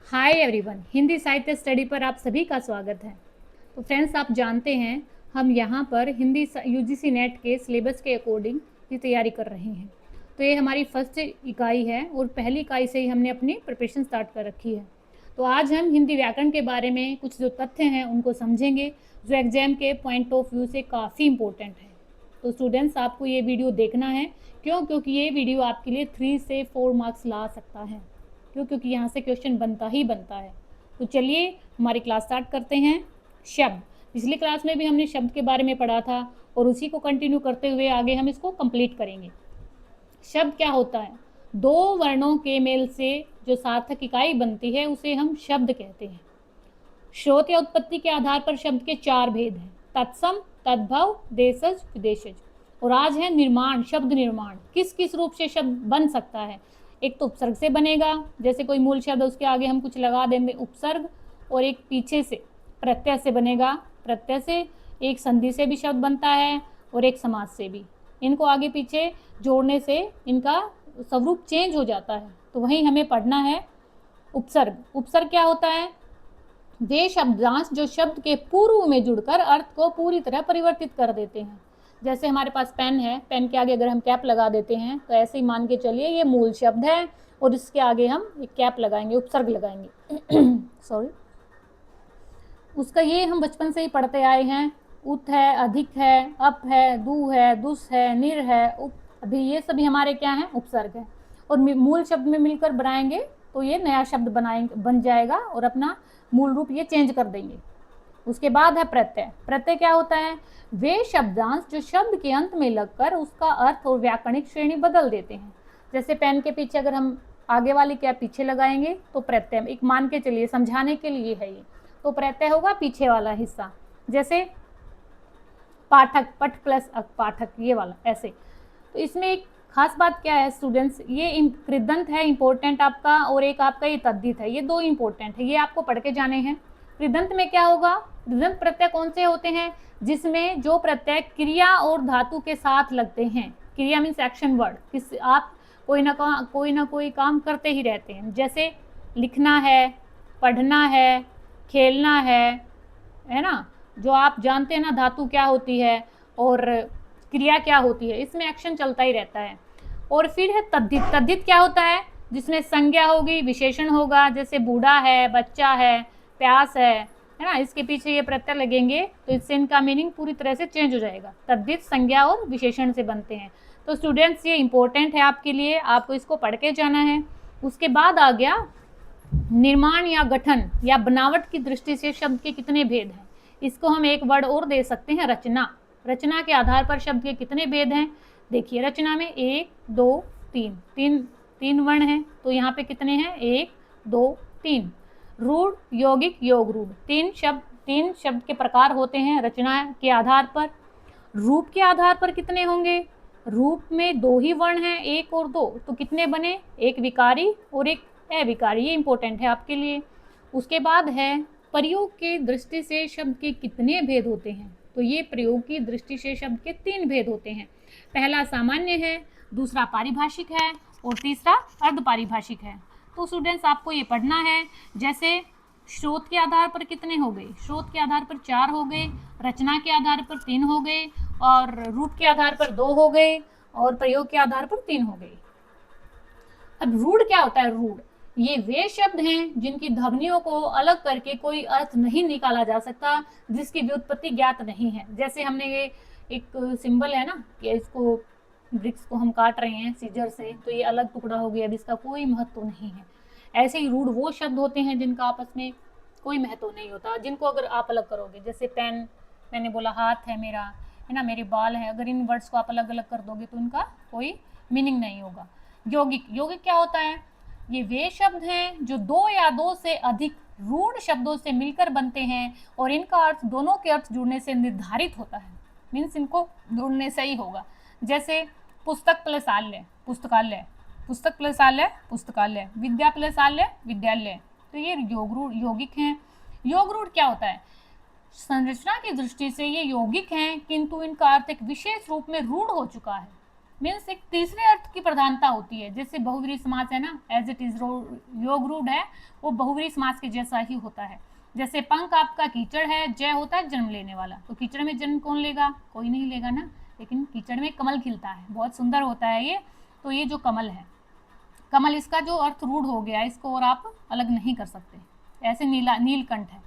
Hi everyone, Hindi साहित्य study पर आप सभी का स्वागत है। तो फ्रेंड्स, आप जानते हैं हम यहाँ पर हिंदी यूजीसी नेट के सिलेबस के अकॉर्डिंग ये तैयारी कर रहे हैं। तो ये हमारी फर्स्ट इकाई है और पहली इकाई से ही हमने अपनी प्रिपरेशन स्टार्ट कर रखी है। तो आज हम हिंदी व्याकरण के बारे में कुछ जो तथ्य हैं उनको समझेंगे, जो एग्जाम के पॉइंट ऑफ व्यू से काफ़ी इम्पोर्टेंट है। तो स्टूडेंट्स, आपको ये वीडियो देखना है। क्यों? क्योंकि ये वीडियो आपके लिए 3 से 4 मार्क्स ला सकता है। क्यों? क्योंकि यहाँ से क्वेश्चन बनता ही बनता है। तो चलिए हमारी क्लास स्टार्ट करते हैं। शब्द, पिछली क्लास में भी हमने शब्द के बारे में पढ़ा था और उसी को कंटिन्यू करते हुए आगे हम इसको कंप्लीट करेंगे। शब्द क्या होता है? दो वर्णों के मेल से जो सार्थक इकाई बनती है उसे हम शब्द कहते हैं। स्रोत या उत्पत्ति के आधार पर शब्द के 4 भेद हैं: तत्सम, तद्भव, देशज, विदेशज। और आज है निर्माण, शब्द निर्माण। किस किस रूप से शब्द बन सकता है? एक तो उपसर्ग से बनेगा, जैसे कोई मूल शब्द उसके आगे हम कुछ लगा देंगे उपसर्ग, और एक पीछे से प्रत्यय से बनेगा। प्रत्यय से एक संधि से भी शब्द बनता है और एक समास से भी। इनको आगे पीछे जोड़ने से इनका स्वरूप चेंज हो जाता है। तो वहीं हमें पढ़ना है उपसर्ग। उपसर्ग क्या होता है? वे शब्दांश जो शब्द के पूर्व में जुड़कर अर्थ को पूरी तरह परिवर्तित कर देते हैं। जैसे हमारे पास पेन है, पेन के आगे अगर हम कैप लगा देते हैं तो ऐसे ही मान के चलिए ये मूल शब्द है और इसके आगे हम एक कैप लगाएंगे, उपसर्ग लगाएंगे। सॉरी, उसका ये हम बचपन से ही पढ़ते आए हैं। उत है, अधिक है, अप है, दू है, दुस है, निर है, उप, अभी ये सभी हमारे क्या हैं? उपसर्ग है। और मूल शब्द में मिलकर बनाएंगे तो ये नया शब्द बन जाएगा और अपना मूल रूप ये चेंज कर देंगे। उसके बाद है प्रत्यय। प्रत्यय क्या होता है? वे शब्दांश जो शब्द के अंत में लगकर उसका अर्थ और व्याकरणिक श्रेणी बदल देते हैं। जैसे पेन के पीछे अगर हम आगे वाली क्या पीछे लगाएंगे तो प्रत्यय, एक मान के चलिए समझाने के लिए है ये, तो प्रत्यय होगा पीछे वाला हिस्सा। जैसे पाठक, पठ प्लस पाठक, ये वाला ऐसे। तो इसमें एक खास बात क्या है स्टूडेंट्स, ये कृदंत है इंपॉर्टेंट आपका, और एक आपका ये तद्धित है। ये दो इंपॉर्टेंट है, ये आपको पढ़ के जाने हैं। कृदंत में क्या होगा? कृदंत प्रत्यय कौन से होते हैं? जिसमें जो प्रत्यय क्रिया और धातु के साथ लगते हैं। क्रिया मीन्स एक्शन वर्ड, किस आप कोई ना कोई काम करते ही रहते हैं। जैसे लिखना है, पढ़ना है, खेलना है ना? जो आप जानते हैं ना, धातु क्या होती है और क्रिया क्या होती है, इसमें एक्शन चलता ही रहता है। और फिर है तद्धित। तद्धित क्या होता है? जिसमें संज्ञा होगी, विशेषण होगा। जैसे बूढ़ा है, बच्चा है, प्यास है ना? इसके पीछे ये प्रत्यय लगेंगे तो इससे इनका मीनिंग पूरी तरह से चेंज हो जाएगा। तद्धित संज्ञा और विशेषण से बनते हैं। तो स्टूडेंट्स, ये इंपॉर्टेंट है आपके लिए, आपको इसको पढ़ के जाना है। उसके बाद आ गया निर्माण या गठन या बनावट की दृष्टि से शब्द के कितने भेद हैं। इसको हम एक वर्ड और दे सकते हैं, रचना। रचना के आधार पर शब्द के कितने भेद हैं? देखिए, रचना में 1, 2, 3 तीन वर्ण हैं, तो यहाँ पे कितने हैं? 1, 2, 3। रूढ़, यौगिक, योग रूढ़, तीन शब्द के प्रकार होते हैं रचना के आधार पर। रूप के आधार पर कितने होंगे? रूप में 2 ही वर्ण हैं, 1 और 2, तो कितने बने? एक विकारी और एक अविकारी। ये इंपॉर्टेंट है आपके लिए। उसके बाद है प्रयोग की दृष्टि से शब्द के कितने भेद होते हैं? तो ये प्रयोग की दृष्टि से शब्द के 3 भेद होते हैं। पहला सामान्य है, दूसरा पारिभाषिक है और तीसरा अर्धपारिभाषिक है। तो स्टूडेंट्स, आपको ये पढ़ना है। जैसे स्रोत के आधार पर कितने हो गए? स्रोत के आधार पर 4 हो गए, रचना के आधार पर 3 हो गए, और रूप के आधार पर 2 हो गए, और प्रयोग के आधार पर 3 हो गए। अब रूढ़ क्या होता है? रूढ़ ये वे शब्द हैं जिनकी ध्वनियों को अलग करके कोई अर्थ नहीं निकाला जा सकता, जिसकी व्युत्पत्ति ज्ञात नहीं है। जैसे हमने ये एक सिंबल है ना, कि इसको ब्रिक्स को हम काट रहे हैं सीजर से, तो ये अलग टुकड़ा हो गया, जिसका कोई महत्व नहीं है। ऐसे ही रूढ़ वो शब्द होते हैं जिनका आपस में कोई महत्व नहीं होता, जिनको अगर आप अलग करोगे, जैसे पेन, मैंने बोला हाथ है मेरा, है ना, मेरे बाल है, अगर इन वर्ड्स को आप अलग अलग कर दोगे तो इनका कोई मीनिंग नहीं होगा। यौगिक, यौगिक क्या होता है? ये वे शब्द हैं जो 2 या 2 से अधिक रूढ़ शब्दों से मिलकर बनते हैं और इनका अर्थ दोनों के अर्थ जुड़ने से निर्धारित होता है। मीन्स इनको जुड़ने से ही होगा। जैसे पुस्तक प्लस आलय, पुस्तकालय, पुस्तक प्लस आलय, पुस्तकालय, विद्या प्लस आलय, विद्यालय। तो ये यौगिक हैं। योग रूढ़ क्या होता है? संरचना की दृष्टि से ये यौगिक हैं, किंतु इनका अर्थ एक विशेष रूप में रूढ़ हो चुका है। मीन्स एक तीसरे अर्थ की प्रधानता होती है। जैसे बहुव्रीहि समास है ना, एज इट इज योग रूढ़ है, वो बहुव्रीहि समास के जैसा ही होता है। जैसे पंख आपका कीचड़ है, जय होता है जन्म लेने वाला, तो कीचड़ में जन्म कौन लेगा, कोई नहीं लेगा ना, लेकिन कीचड़ में कमल खिलता है, बहुत सुंदर होता है ये। तो ये जो कमल है, कमल, इसका जो अर्थ रूढ़ हो गया, इसको और आप अलग नहीं कर सकते। ऐसे नीलकंठ है।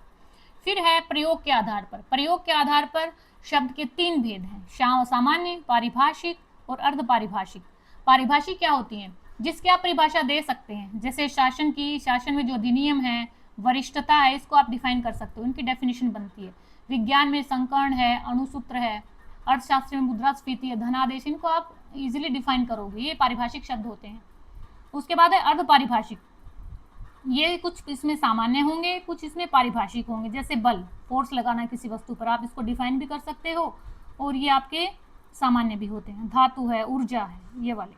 फिर है प्रयोग के आधार पर। प्रयोग के आधार पर शब्द के 3 भेद हैं, सामान्य, पारिभाषिक और अर्ध पारिभाषिक। पारिभाषिक क्या होती हैं, जिसकी आप परिभाषा दे सकते हैं। जैसे शासन की, शासन में जो अधिनियम है, वरिष्ठता है, इसको आप डिफाइन कर सकते हो, इनकी डेफिनेशन बनती है। विज्ञान में संकर्ण है, अणुसूत्र है, अर्थशास्त्र में मुद्रास्फीति है, धनादेश, इनको आप इजिली डिफाइन करोगे, ये पारिभाषिक शब्द होते हैं। उसके बाद है अर्ध पारिभाषिक। ये कुछ इसमें सामान्य होंगे, कुछ इसमें पारिभाषिक होंगे। जैसे बल, फोर्स लगाना किसी वस्तु पर, आप इसको डिफाइन भी कर सकते हो, और ये आपके सामान्य भी होते हैं। धातु है, ऊर्जा है, ये वाले।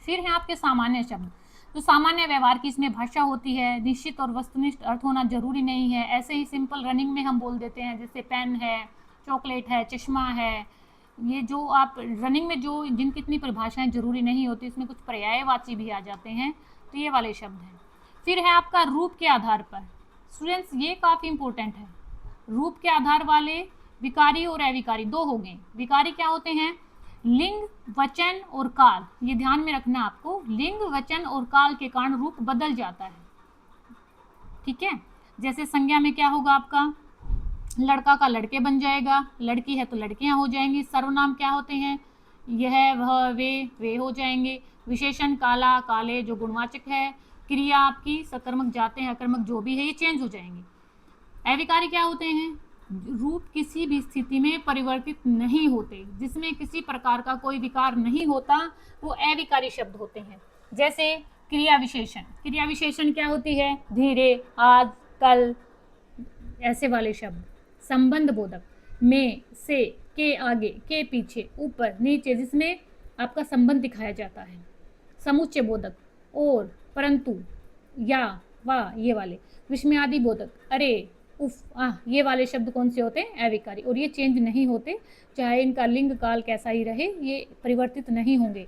फिर है आपके सामान्य शब्द, जो सामान्य व्यवहार की इसमें भाषा होती है, निश्चित और वस्तुनिष्ठ अर्थ होना जरूरी नहीं है। ऐसे ही सिंपल रनिंग में हम बोल देते हैं, जैसे पेन है, चॉकलेट है, चश्मा है। ये जो आप रनिंग में जो जिनकी इतनी परिभाषाएं जरूरी नहीं होती, इसमें कुछ पर्यायवाची भी आ जाते हैं, तो ये वाले शब्द हैं। फिर है आपका रूप के आधार पर। स्टूडेंट्स, ये काफ़ी इंपॉर्टेंट है। रूप के आधार वाले विकारी और अविकारी दो हो गए। विकारी क्या होते हैं, लिंग, वचन और काल, ये ध्यान में रखना आपको। लिंग, वचन और काल के कारण रूप बदल जाता है, ठीक है। जैसे संज्ञा में क्या होगा आपका, लड़का का लड़के बन जाएगा, लड़की है तो लड़कियां हो जाएंगी। सर्वनाम क्या होते हैं, यह, वह, वे हो जाएंगे। विशेषण काला, काले, जो गुणवाचक है। क्रिया आपकी सकर्मक, जाते हैं, अकर्मक, जो भी है, ये चेंज हो जाएंगे। अविकारी क्या होते हैं, रूप किसी भी स्थिति में परिवर्तित नहीं होते, जिसमें किसी प्रकार का कोई विकार नहीं होता, वो अविकारी शब्द होते हैं। जैसे क्रिया विशेषण। क्रिया विशेषण क्या होती है, धीरे, आज, कल, ऐसे वाले शब्द। संबंध बोधक, में, से, के आगे, के पीछे, ऊपर, नीचे, जिसमें आपका संबंध दिखाया जाता है। समुच्चय बोधक, और, परंतु, या, वा, ये वाले। विस्मयादि बोधक, अरे, उफ, ये वाले शब्द कौन से होते हैं, अविकारी, और ये चेंज नहीं होते, चाहे इनका लिंग काल कैसा ही रहे, ये परिवर्तित नहीं होंगे।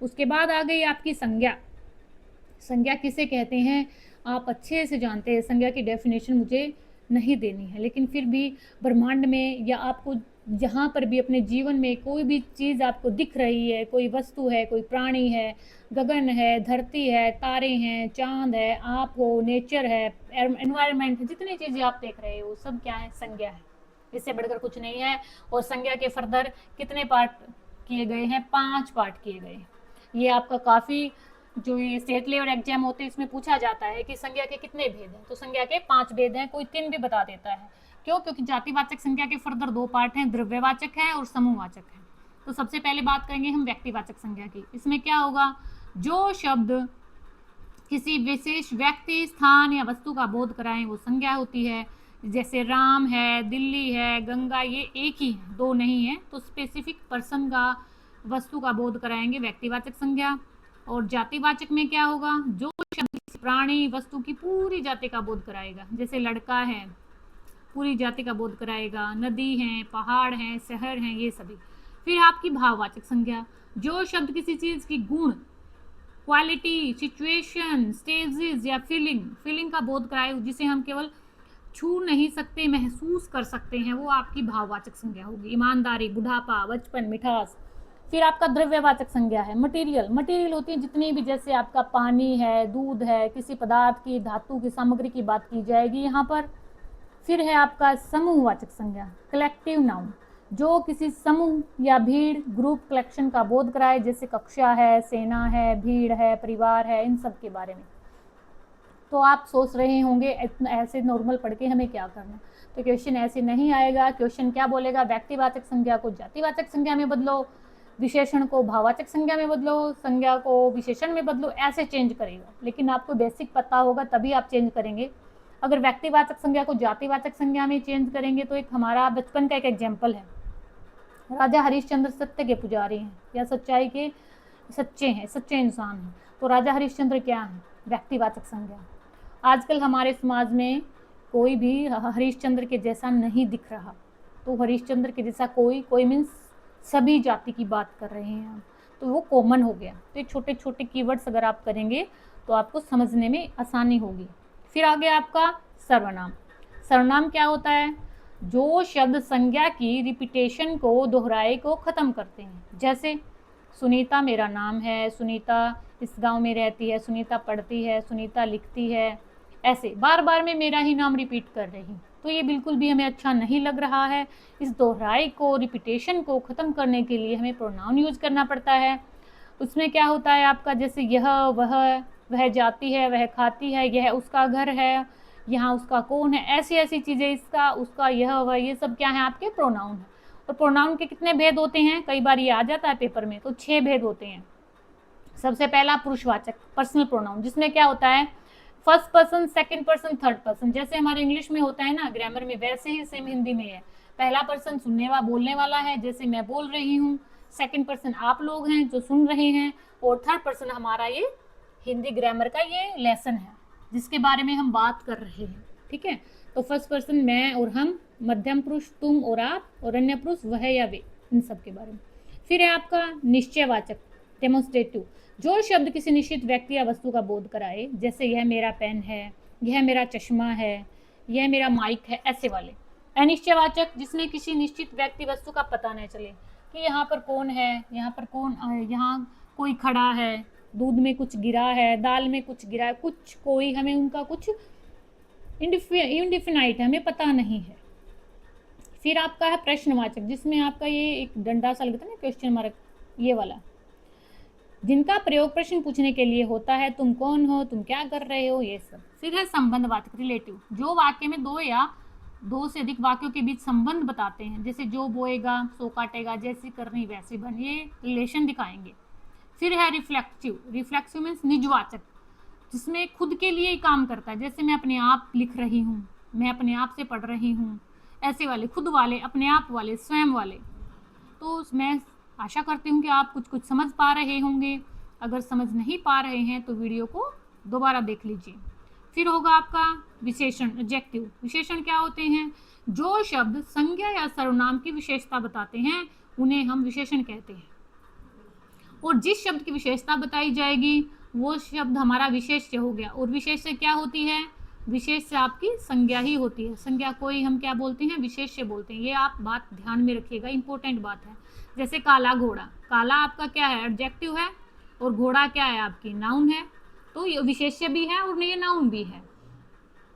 उसके बाद आ गई आपकी संज्ञा। संज्ञा किसे कहते हैं, आप अच्छे से जानते हैं। संज्ञा की डेफिनेशन मुझे नहीं देनी है, लेकिन फिर भी ब्रह्मांड में या आपको जहाँ पर भी अपने जीवन में कोई भी चीज़ आपको दिख रही है, कोई वस्तु है, कोई प्राणी है, गगन है, धरती है, तारे हैं, चांद है, आप हो, नेचर है, एनवायरनमेंट है, जितनी चीज़ें आप देख रहे हो सब क्या है, संज्ञा है। इससे बढ़कर कुछ नहीं है। और संज्ञा के फर्दर कितने पार्ट किए गए हैं, 5 पार्ट किए गए। ये आपका काफ़ी जो ये स्टेट लेवल एग्जाम होते हैं, इसमें पूछा जाता है कि संज्ञा के कितने भेद हैं, तो संज्ञा के 5 भेद हैं, कोई 3 भी बता देता है। क्यों, क्योंकि जातिवाचक संज्ञा के फर्दर 2 पार्ट हैं, द्रव्यवाचक है और समूहवाचक है। तो सबसे पहले बात करेंगे हम व्यक्तिवाचक संज्ञा की। इसमें क्या होगा, जो शब्द किसी विशेष व्यक्ति, स्थान या वस्तु का बोध कराएं, वो संज्ञा होती है। जैसे राम है, दिल्ली है, गंगा, ये एक ही है, 2 नहीं है, तो स्पेसिफिक पर्सन का, वस्तु का बोध कराएंगे, व्यक्तिवाचक संज्ञा। और जातिवाचक में क्या होगा, जो शब्द प्राणी, वस्तु की पूरी जाति का बोध कराएगा। जैसे लड़का है, पूरी जाति का बोध कराएगा, नदी है, पहाड़ हैं, शहर हैं, ये सभी। फिर आपकी भाववाचक संज्ञा, जो शब्द किसी चीज़ की गुण, क्वालिटी, सिचुएशन, स्टेजेस या फीलिंग का बोध कराए, जिसे हम केवल छू नहीं सकते, महसूस कर सकते हैं, वो आपकी भाववाचक संज्ञा होगी। ईमानदारी, बुढ़ापा, बचपन, मिठास। फिर आपका द्रव्यवाचक संज्ञा है, मटेरियल होती है जितनी भी, जैसे आपका पानी है, दूध है, किसी पदार्थ की, धातु की, सामग्री की बात की जाएगी यहाँ पर। फिर है आपका समूहवाचक संज्ञा, कलेक्टिव नाउन, जो किसी समूह या भीड़, ग्रुप, कलेक्शन का बोध कराए, जैसे कक्षा है, सेना है, भीड़ है, परिवार है, इन सब के बारे में। तो आप सोच रहे होंगे ऐसे नॉर्मल पढ़ के हमें क्या करना, तो क्वेश्चन ऐसे नहीं आएगा। क्वेश्चन क्या बोलेगा, व्यक्तिवाचक संज्ञा को जातिवाचक संज्ञा में बदलो, विशेषण को भाववाचक संज्ञा में बदलो, संज्ञा को विशेषण में बदलो, ऐसे चेंज करेगा। लेकिन आपको बेसिक पता होगा तभी आप चेंज करेंगे। अगर व्यक्तिवाचक संज्ञा को जातिवाचक संज्ञा में चेंज करेंगे, तो एक हमारा बचपन का एक एग्जाम्पल है, राजा हरिश्चंद्र सत्य के पुजारी हैं या सच्चाई के सच्चे हैं, सच्चे इंसान हैं। तो राजा हरिश्चंद्र क्या है, व्यक्तिवाचक संज्ञा। आजकल हमारे समाज में कोई भी हरिश्चंद्र के जैसा नहीं दिख रहा, तो हरिश्चंद्र के जैसा कोई मीन्स सभी जाति की बात कर रहे हैं हम, तो वो कॉमन हो गया। तो ये छोटे छोटे कीवर्ड्स अगर आप करेंगे तो आपको समझने में आसानी होगी। फिर आगे आपका सर्वनाम। सर्वनाम क्या होता है? जो शब्द संज्ञा की रिपीटेशन को, दोहराए को ख़त्म करते हैं। जैसे सुनीता मेरा नाम है, सुनीता इस गांव में रहती है, सुनीता पढ़ती है, सुनीता लिखती है। ऐसे बार बार मैं मेरा ही नाम रिपीट कर रही हूँ, तो ये बिल्कुल भी हमें अच्छा नहीं लग रहा है। इस दोहराई को, रिपीटेशन को ख़त्म करने के लिए हमें प्रोनाउन यूज करना पड़ता है। उसमें क्या होता है आपका, जैसे यह, वह जाती है, वह खाती है, यह उसका घर है, यहाँ उसका कौन है, ऐसी ऐसी चीज़ें, इसका, उसका, यह, वह, ये सब क्या है? आपके प्रोनाउन है। और प्रोनाउन के कितने भेद होते हैं? कई बार ये आ जाता है पेपर में, तो 6 भेद होते हैं। सबसे पहला पुरुषवाचक, पर्सनल प्रोनाउन, जिसमें क्या होता है? First person, second person, third person. जैसे हमारे इंग्लिश में होता है ना ग्रामर में, वैसे ही सेम हिंदी में है। पहला पर्सन सुनने वाला, बोलने वाला है, जैसे मैं बोल रही हूँ। सेकंड पर्सन आप लोग हैं जो सुन रहे हैं, और थर्ड पर्सन हमारा ये हिंदी ग्रामर का ये लेसन है जिसके बारे में हम बात कर रहे हैं। ठीक है, तो फर्स्ट पर्सन मैं और हम, मध्यम पुरुष तुम और आप, और अन्य पुरुष वह या वे, इन सब के बारे में। फिर है आपका निश्चयवाचक, डेमोन्स्ट्रेटिव, जो शब्द किसी निश्चित व्यक्ति या वस्तु का बोध कराए। जैसे यह मेरा पेन है, यह मेरा चश्मा है, यह मेरा माइक है, ऐसे वाले। अनिश्चयवाचक, जिसमें किसी निश्चित व्यक्ति वस्तु का पता न चले कि यहाँ पर कौन है, यहाँ पर कौन, यहाँ कोई खड़ा है, दूध में कुछ गिरा है, दाल में कुछ गिरा है, कुछ कोई, हमें उनका कुछ इनडिफिनाइट है, हमें पता नहीं है। फिर आपका है प्रश्नवाचक, जिसमें आपका ये एक डंडा सा लगता है ना, क्वेश्चन मार्क, ये वाला, जिनका प्रयोग प्रश्न पूछने के लिए होता है। तुम कौन हो, तुम क्या कर रहे हो, ये सब। फिर है संबंधवाचक, रिलेटिव, जो वाक्य में दो या दो से अधिक वाक्यों के बीच संबंध बताते हैं। जैसे जो बोएगा सो काटेगा, जैसी करनी वैसी बन, ये रिलेशन दिखाएंगे। फिर है रिफ्लेक्टिव, रिफ्लेक्सिव मीन्स निजवाचक, जिसमें खुद के लिए ही काम करता है। जैसे मैं अपने आप लिख रही हूँ, मैं अपने आप से पढ़ रही हूँ, ऐसे वाले, खुद वाले, अपने आप वाले, स्वयं वाले। तो मैं आशा करती हूँ कि आप कुछ कुछ समझ पा रहे होंगे। अगर समझ नहीं पा रहे हैं तो वीडियो को दोबारा देख लीजिए। फिर होगा आपका विशेषण, एडजेक्टिव। विशेषण क्या होते हैं? जो शब्द संज्ञा या सर्वनाम की विशेषता बताते हैं उन्हें हम विशेषण कहते हैं। और जिस शब्द की विशेषता बताई जाएगी वो शब्द हमारा विशेष्य हो गया। और विशेष्य क्या होती है? विशेष्य आपकी संज्ञा ही होती है। संज्ञा कोई हम क्या बोलते हैं? विशेष्य बोलते हैं। ये आप बात ध्यान में रखिएगा, इंपॉर्टेंट बात है। जैसे काला घोड़ा, काला आपका क्या है? एडजेक्टिव है, और घोड़ा क्या है? आपकी नाउन है। तो ये विशेष्य भी है और ये नाउन भी है।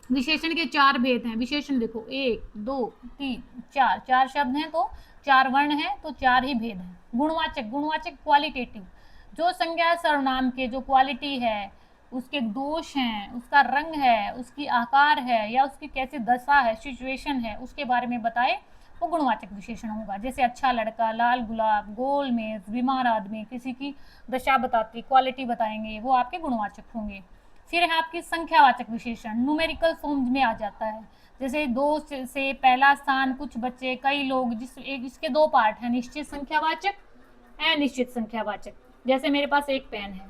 विशेषण के 4 भेद हैं। विशेषण देखो 1 2 3 4, 4 शब्द हैं तो 4 वर्ण हैं तो 4 ही भेद हैं। गुणवाचक, गुणवाचक क्वालिटेटिव, जो संज्ञा सर्वनाम के जो क्वालिटी है, उसके दोष हैं, उसका रंग है, उसकी आकार है, या उसकी कैसी दशा है, सिचुएशन है, उसके बारे में बताए, वो गुणवाचक विशेषण होगा। जैसे अच्छा लड़का, लाल गुलाब, गोल मेज, बीमार आदमी, किसी की दशा बताती, क्वालिटी बताएंगे, वो आपके गुणवाचक होंगे। फिर है आपकी संख्यावाचक विशेषण, न्यूमेरिकल फॉर्म में आ जाता है। जैसे 2 से पहला स्थान, कुछ बच्चे, कई लोग, जिस एक, इसके 2 पार्ट हैं, निश्चित संख्यावाचक, अनिश्चित संख्यावाचक। जैसे मेरे पास एक पेन है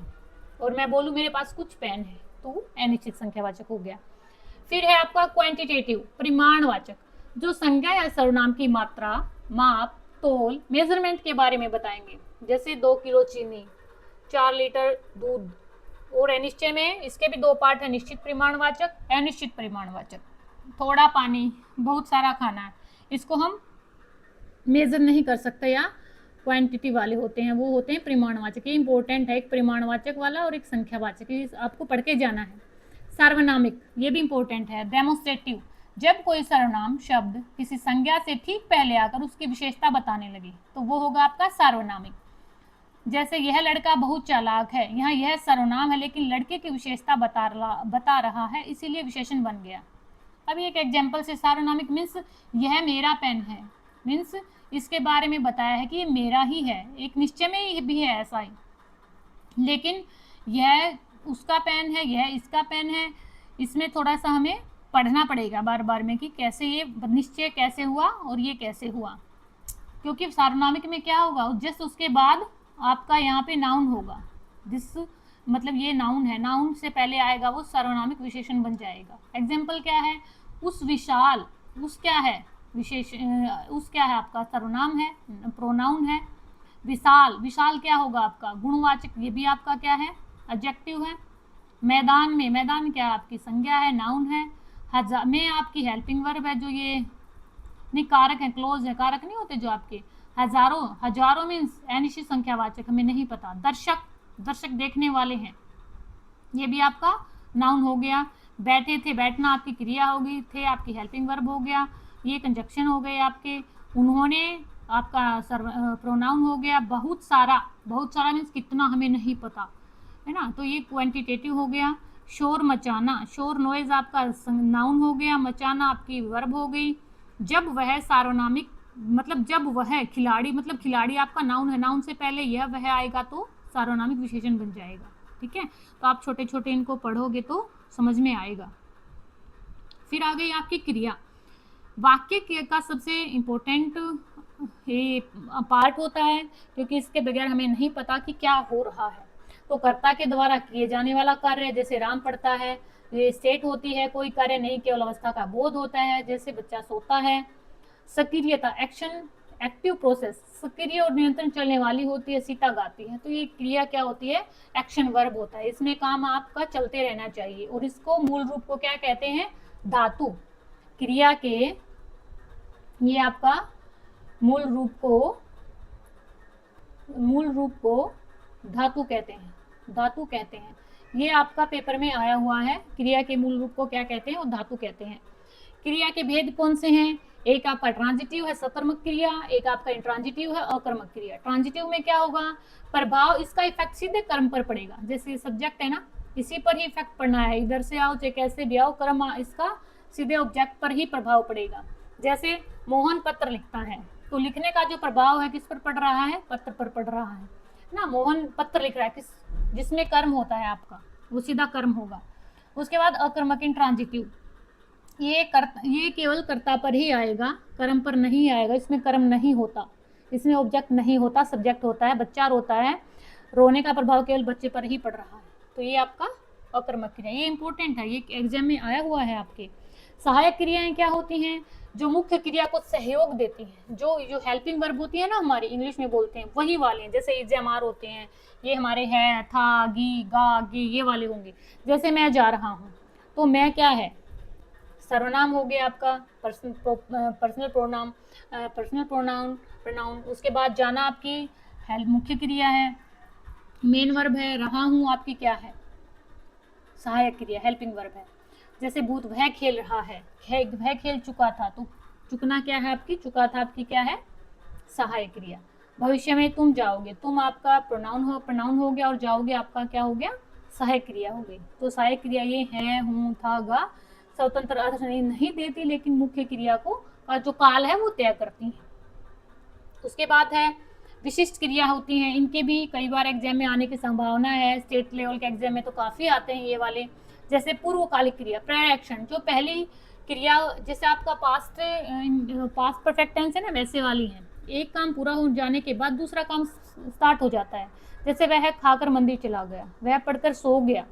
और मैं बोलूँ मेरे पास कुछ पेन है, तो अनिश्चित संख्यावाचक हो गया। फिर है आपका क्वांटिटेटिव, परिमाणवाचक, जो संज्ञा या सर्वनाम की मात्रा, माप, तोल, मेजरमेंट के बारे में बताएंगे। जैसे 2 किलो चीनी, 4 लीटर दूध। और अनिश्चय में इसके भी 2 पार्ट है, निश्चित परिमाणवाचक, अनिश्चित परिमाणवाचक। थोड़ा पानी, बहुत सारा खाना, इसको हम मेजर नहीं कर सकते या क्वांटिटी वाले होते हैं, वो होते हैं परिमाणवाचक। ये इंपॉर्टेंट है, एक परिमाणवाचक वाला और एक संख्यावाचक, ये आपको पढ़ के जाना है। सार्वनामिक, ये भी इंपॉर्टेंट है। डेमोन्स्ट्रेटिव, जब कोई सर्वनाम शब्द किसी संज्ञा से ठीक पहले आकर उसकी विशेषता बताने लगे तो वो होगा आपका सार्वनामिक। जैसे यह लड़का बहुत चालाक है, यहाँ यह सर्वनाम है लेकिन लड़के की विशेषता बता रहा है, इसीलिए विशेषण बन गया। अभी एक एग्जाम्पल से, सार्वनामिक मीन्स यह मेरा पेन है, मीन्स इसके बारे में बताया है कि ये मेरा ही है, एक निश्चय में ही भी है ऐसा ही, लेकिन यह उसका पेन है, यह इसका पेन है। इसमें थोड़ा सा हमें पढ़ना पड़ेगा बार बार में कि कैसे ये निश्चय कैसे हुआ और ये कैसे हुआ, क्योंकि सार्वनामिक में क्या होगा, जस्ट उसके बाद आपका यहाँ पे नाउन होगा। दिस मतलब ये नाउन है, नाउन से पहले आएगा वो सर्वनामिक विशेषण बन जाएगा। एग्जाम्पल क्या है? उस विशाल, उस क्या है? विशेष उस क्या है आपका, सर्वनाम है, प्रोनाउन है। विशाल, विशाल क्या होगा आपका, गुणवाचक, ये भी आपका क्या है, एडजेक्टिव है। मैदान में, मैदान क्या है आपकी संज्ञा है, नाउन है। हजार में आपकी हेल्पिंग वर्ब है, जो ये नहीं कारक है, क्लोज है, कारक नहीं होते जो आपके। हजारों, हजारों मीन्स अनिश्चित संख्यावाचक, हमें नहीं पता। दर्शक, दर्शक देखने वाले हैं, ये भी आपका नाउन हो गया। बैठे थे, बैठना आपकी क्रिया होगी, थे आपकी हेल्पिंग वर्ब हो गया, ये कंजक्शन हो गए आपके। उन्होंने आपका प्रोनाउन हो गया। बहुत सारा, बहुत सारा मीन्स कितना, हमें नहीं पता, है ना, तो ये क्वांटिटेटिव हो गया। शोर मचाना, शोर नॉइज आपका नाउन हो गया, मचाना आपकी वर्ब हो गई। जब वह सार्वनामिक, मतलब जब वह खिलाड़ी, मतलब खिलाड़ी आपका नाउन है, नाउन से पहले यह वह आएगा तो सार्वनामिक विशेषण बन जाएगा, ठीक है। तो आप छोटे छोटे इनको पढ़ोगे तो समझ में आएगा। फिर आ गई आपकी क्रिया। वाक्य का सबसे इम्पोर्टेंट ये पार्ट होता है, क्योंकि इसके बगैर हमें नहीं पता कि क्या हो रहा है। तो कर्ता के द्वारा किए जाने वाला कार्य, जैसे राम पढ़ता है, ये स्टेट होती है, कोई कार्य नहीं, केवल अवस्था का बोध होता है, जैसे बच्चा सोता है। सक्रियता, एक्शन, एक्टिव प्रोसेस, सक्रिय और नियंत्रण चलने वाली होती है। सीता गाती है, तो ये क्रिया क्या होती है, एक्शन वर्ब होता है, इसमें काम आपका चलते रहना चाहिए। और इसको मूल रूप को क्या कहते हैं, धातु। क्रिया के ये आपका मूल रूप को धातु कहते हैं, धातु कहते हैं। ये आपका पेपर में आया हुआ है, क्रिया के मूल रूप को क्या कहते हैं, और धातु कहते हैं। क्रिया के भेद कौन से हैं, एक आपका ट्रांजिटिव है, सकर्मक क्रिया, एक आपका इंट्रांजिटिव है, अकर्मक क्रिया। ट्रांजिटिव में क्या होगा, प्रभाव इसका इफेक्ट सीधे कर्म पर पड़ेगा, जैसे सब्जेक्ट है ना, इसी पर ही इफेक्ट पड़ना है, इधर से आओ चाहे कैसे भी आओ, कर्म इसका सीधे ऑब्जेक्ट पर ही प्रभाव पड़ेगा। जैसे मोहन पत्र लिखता है, तो लिखने का जो प्रभाव है किस पर पड़ रहा है, पत्र पर पड़ रहा है ना। मोहन पत्र लिख रहा है, किस, जिसमें कर्म होता है आपका, वो सीधा कर्म होगा। उसके बाद अकर्मक, इंट्रांजिटिव, ये केवल कर्ता पर ही आएगा, कर्म पर नहीं आएगा, इसमें कर्म नहीं होता, इसमें ऑब्जेक्ट नहीं होता, सब्जेक्ट होता है, बच्चा रोता है, रोने का प्रभाव केवल बच्चे पर ही पड़ रहा है, तो ये आपका अकर्मक क्रिया, ये इंपॉर्टेंट है, ये एग्जाम में आया हुआ है आपके। सहायक क्रियाएं क्या होती हैं, जो मुख्य क्रिया को सहयोग देती हैं, जो हेल्पिंग वर्ब होती है ना हमारी, इंग्लिश में बोलते हैं वही वाले हैं, जैसे एग्जाम होते हैं, ये हमारे है, था, गी, गा, गे, ये वाले होंगे। जैसे मैं जा रहा हूँ, तो मैं क्या है, सर्वनाम हो गया आपका, पर्सनल प्रोनाउन। उसके बाद जाना आपकी मुख्य क्रिया है, मेन वर्ब है। रहा हूँ आपकी क्या है, सहायक क्रिया, हेल्पिंग वर्ब है। जैसे भूत, वह खेल रहा है, वह खेल चुका था, तो चुकना क्या है आपकी, चुका था आपकी क्या है, सहायक क्रिया। भविष्य में तुम जाओगे, तुम आपका प्रोनाउन हो गया, और जाओगे आपका क्या हो गया, सहायक क्रिया हो गई। तो सहायक क्रिया ये है, हूँ, था, गा स्वतंत्र अर्थ नहीं देती, लेकिन मुख्य क्रिया को का जो काल है वो तय करती है। उसके बाद है विशिष्ट क्रिया होती हैं, इनके भी कई बार एग्जाम में आने की संभावना है, स्टेट लेवल के एग्जाम में तो काफ़ी आते हैं ये वाले। जैसे पूर्वकालिक क्रिया, प्रायर एक्शन, जो पहली क्रिया, जैसे आपका पास्ट परफेक्ट टेंस है ना, वैसे वाली है, एक काम पूरा हो जाने के बाद दूसरा काम स्टार्ट हो जाता है। जैसे वह खाकर मंदिर चला गया, वह पढ़कर सो गया,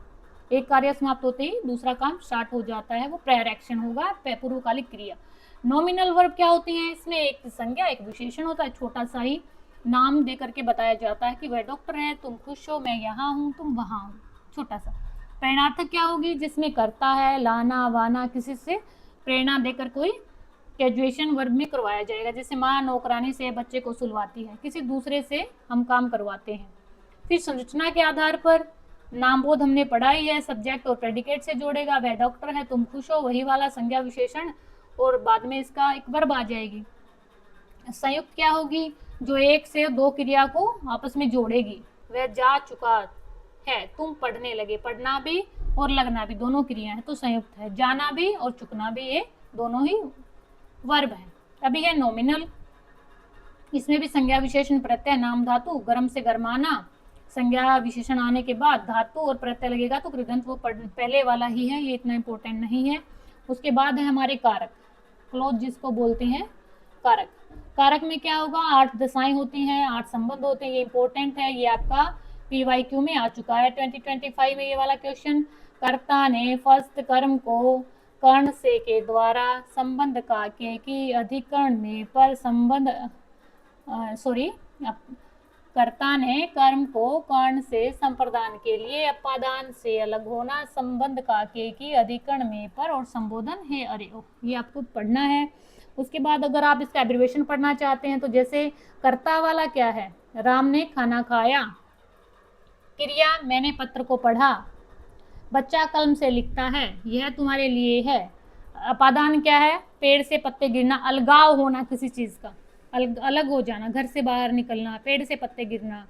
एक कार्य समाप्त होते ही दूसरा काम स्टार्ट हो जाता है, वो प्रायर एक्शन होगा, पूर्वकालिक क्रिया। नॉमिनल वर्ब क्या होती हैं, इसमें एक संज्ञा, एक विशेषण होता है, छोटा सा ही नाम दे करके बताया जाता है कि वह डॉक्टर है, तुम खुश हो, मैं यहाँ हूँ, तुम वहाँ हो, छोटा सा। प्रेरणार्थक क्या होगी, जिसमें करता है, लाना, वाना, किसी से प्रेरणा देकर कोई ग्रेजुएशन वर्ब में करवाया जाएगा। जैसे माँ नौकरानी से बच्चे को सुलवाती है, किसी दूसरे से हम काम करवाते हैं। फिर संरचना के आधार पर नाम बोध हमने पढ़ा ही है, सब्जेक्ट और प्रेडिकेट से जोड़ेगा, वह डॉक्टर है, तुम खुश हो, वही वाला संज्ञा विशेषण, और बाद में इसका एक वर्ब आ जाएगी। संयुक्त क्या होगी, जो एक से दो क्रिया को आपस में जोड़ेगी, वह जा चुका है, तुम पढ़ने लगे, पढ़ना भी और लगना भी दोनों क्रिया है, तो संयुक्त है। जाना भी और चुकना भी, ये दोनों ही वर्ब है। अभी है नॉमिनल, इसमें भी संज्ञा विशेषण प्रत्यय नाम धातु, गर्म से गरमाना, संज्ञा विशेषण आने के बाद धातु और प्रत्यय लगेगा, तो कृदंत वो पहले वाला ही है, ये इतना इंपॉर्टेंट नहीं है। उसके बाद है हमारे कारक, क्लोज जिसको बोलते हैं कारक। कारक में क्या होगा, 8 दशाएं होती हैं, 8 संबंध होते हैं, ये इंपॉर्टेंट है, ये आपका PYQ में आ चुका है 2025 में ये वाला क्वेश्चन। कर्ता ने फर्स्ट कर्म को कर्ण से के द्वारा संबंध का के की अधिकरण में पर संबंध कर्ता ने कर्म को कर्ण से संप्रदान के लिए अपादान से अलग होना, संबंध का के की अधिकरण में पर और संबोधन है। अरे ओ, ये आपको पढ़ना है। उसके बाद अगर आप इसका एब्रिवेशन पढ़ना चाहते हैं तो जैसे कर्ता वाला क्या है, राम ने खाना खाया, क्रिया मैंने पत्र को पढ़ा, बच्चा कलम से लिखता है, यह तुम्हारे लिए है। अपादान क्या है, पेड़ से पत्ते गिरना, अलगाव होना किसी चीज का, अलग हो जाना, घर से बाहर निकलना, पेड़ से पत्ते गिरना।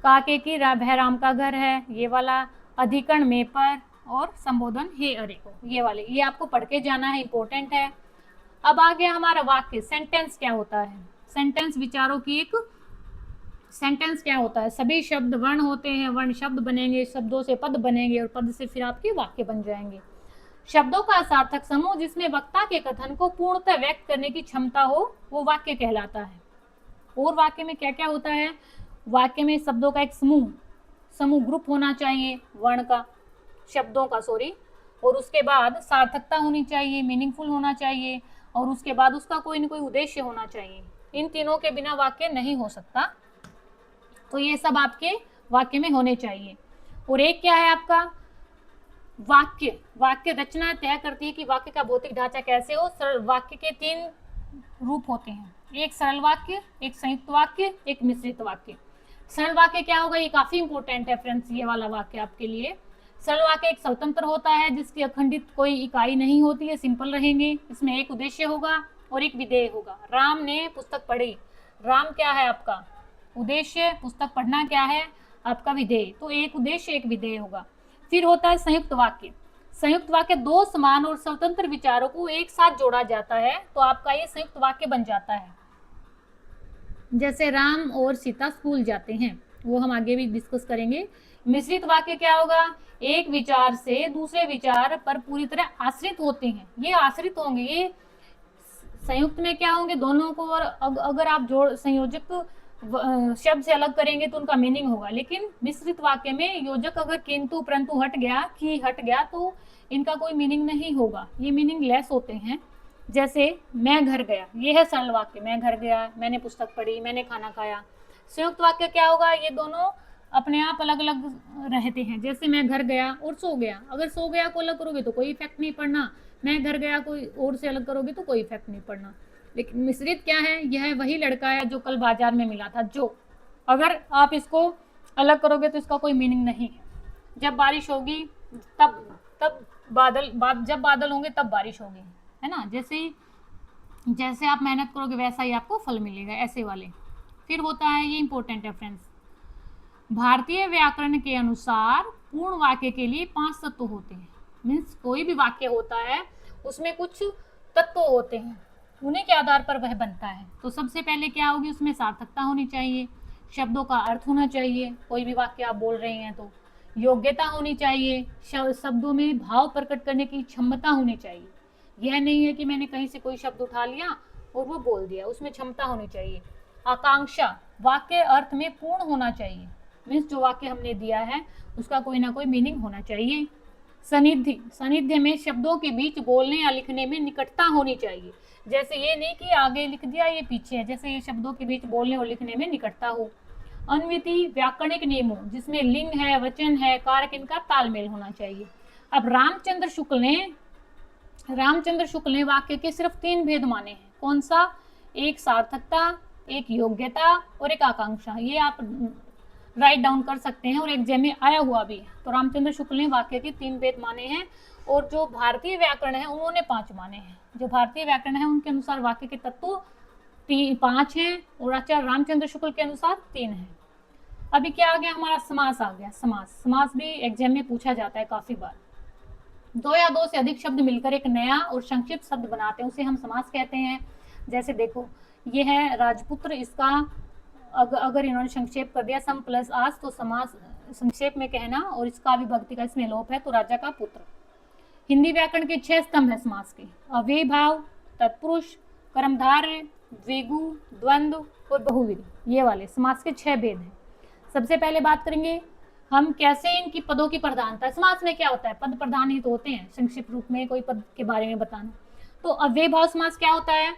काके की भैराम का घर है, ये वाला अधिकरण में पर और संबोधन हे अरे को, ये वाले, ये आपको पढ़ के जाना है, इंपॉर्टेंट है। अब आ गया हमारा वाक्य। सेंटेंस क्या होता है, सेंटेंस विचारों की एक, सेंटेंस क्या होता है, सभी शब्द वर्ण होते हैं, वर्ण शब्द बनेंगे, शब्दों से पद बनेंगे और पद से फिर आपके वाक्य बन जाएंगे। शब्दों का सार्थक समूह जिसमें वक्ता के कथन को पूर्णतः व्यक्त करने की क्षमता हो वो वाक्य कहलाता है। और वाक्य में क्या क्या होता है, वाक्य में शब्दों का एक समूह ग्रुप होना चाहिए, वर्ण का, शब्दों का और उसके बाद सार्थकता होनी चाहिए, मीनिंगफुल होना चाहिए, और उसके बाद उसका कोई न कोई उद्देश्य होना चाहिए। इन तीनों के बिना वाक्य नहीं हो सकता। तो ये सब आपके वाक्य में होने चाहिए। और एक क्या है आपका वाक्य रचना तय करती है कि वाक्य का भौतिक ढांचा कैसे हो। सरल वाक्य के 3 रूप होते हैं, एक सरल वाक्य, एक संयुक्त वाक्य, एक मिश्रित वाक्य। सरल वाक्य क्या होगा, ये काफी इंपॉर्टेंट है फ्रेंड्स, ये वाला वाक्य आपके लिए। सरल वाक्य एक स्वतंत्र होता है जिसकी अखंडित कोई इकाई नहीं होती है, सिंपल रहेंगे, इसमें एक उद्देश्य होगा और एक विधेय होगा। राम ने पुस्तक पढ़ी, राम क्या है आपका उद्देश्य, पुस्तक पढ़ना क्या है आपका विधेय, तो एक उद्देश्य एक विधेय होगा। फिर होता है संयुक्त वाक्य। संयुक्त वाक्य 2 समान और स्वतंत्र विचारों को एक साथ जोड़ा जाता है, तो आपका ये संयुक्त वाक्य बन जाता है। जैसे राम और सीता स्कूल जाते हैं, वो हम आगे भी डिस्कस करेंगे। मिश्रित वाक्य क्या होगा, एक विचार से दूसरे विचार पर पूरी तरह आश्रित होते हैं, ये आश्रित होंगे। ये संयुक्त में क्या होंगे, दोनों को, और अगर आप जोड़ संयोजक शब्द से अलग करेंगे तो उनका मीनिंग होगा। लेकिन मिश्रित वाक्य में योजक अगर किंतु परंतु हट गया तो इनका कोई मीनिंग नहीं होगा, ये मीनिंग लेस होते हैं। जैसे मैं घर गया, ये है सरल वाक्य, मैं घर गया, मैंने पुस्तक पढ़ी, मैंने खाना खाया। संयुक्त वाक्य क्या होगा, ये दोनों अपने आप अलग अलग रहते हैं। जैसे मैं घर गया और सो गया, अगर सो गया को अलग करोगे तो कोई इफेक्ट नहीं पड़ना, मैं घर गया कोई और से अलग करोगे तो कोई इफेक्ट नहीं पड़ना। लेकिन मिश्रित क्या है, यह वही लड़का है जो कल बाजार में मिला था, जो अगर आप इसको अलग करोगे तो इसका कोई मीनिंग नहीं है। जब बारिश होगी तब जब बादल होंगे तब बारिश होगी, है ना। जैसे आप मेहनत करोगे वैसा ही आपको फल मिलेगा, ऐसे वाले। फिर होता है, ये इंपॉर्टेंट है फ्रेंड्स, भारतीय व्याकरण के अनुसार पूर्ण वाक्य के लिए 5 तत्व होते हैं। मीन्स कोई भी वाक्य होता है उसमें कुछ तत्व होते हैं, उन्हीं के आधार पर वह बनता है। तो सबसे पहले क्या होगी, उसमें सार्थकता होनी चाहिए, शब्दों का अर्थ होना चाहिए, कोई भी वाक्य आप बोल रहे हैं तो योग्यता होनी चाहिए, शब्दों में भाव प्रकट करने की क्षमता होनी चाहिए। यह नहीं है कि मैंने कहीं से कोई शब्द उठा लिया और वो बोल दिया, उसमें क्षमता होनी चाहिए। आकांक्षा, वाक्य अर्थ में पूर्ण होना चाहिए, मीन्स जो वाक्य हमने दिया है उसका कोई ना कोई मीनिंग होना चाहिए। सानिध्य में शब्दों के बीच बोलने या लिखने में निकटता होनी चाहिए। जैसे ये नहीं कि आगे लिख दिया ये पीछे है, जैसे ये शब्दों के बीच बोलने और लिखने में निकटता हो। अन्विति, व्याकरणिक नियमों जिसमें लिंग है, वचन है, कारक, इनका तालमेल होना चाहिए। अब रामचंद्र शुक्ल ने वाक्य के सिर्फ 3 भेद माने हैं। कौन सा, एक सार्थकता, एक योग्यता और एक आकांक्षा। ये आप राइट डाउन कर सकते हैं और एग्जाम में आया हुआ भी है। तो रामचंद्र शुक्ल ने वाक्य के 3 भेद माने हैं, और जो भारतीय व्याकरण है उन्होंने 5 माने हैं। जो भारतीय व्याकरण है उनके अनुसार वाक्य के तत्व 5 हैं और आचार्य रामचंद्र शुक्ल के अनुसार 3 हैं। अभी क्या आ गया, हमारा समास आ गया। समास भी एग्जाम में पूछा जाता है काफी बार। 2 या 2 से अधिक शब्द मिलकर एक नया और संक्षिप्त शब्द बनाते हैं, उसे हम समास कहते हैं। जैसे देखो, ये है राजपुत्र, इसका अगर इन्होंने संक्षेप कर दिया सम प्लस आस, तो समास संक्षेप में कहना, और इसका विभक्ति का इसमें लोप है तो राजा का पुत्र। हिंदी व्याकरण के 6 स्तंभ है समास के, अव्ययी भाव, तत्पुरुष, कर्मधारय, द्विगु, द्वंद्व और बहुव्रीहि, ये वाले समास के 6 भेद हैं। सबसे पहले बात करेंगे हम कैसे इनकी पदों की प्रधानता, समास में क्या होता है, पद प्रधान ही तो होते हैं, संक्षिप्त रूप में कोई पद के बारे में बताना। तो अव्यय भाव समास क्या होता है,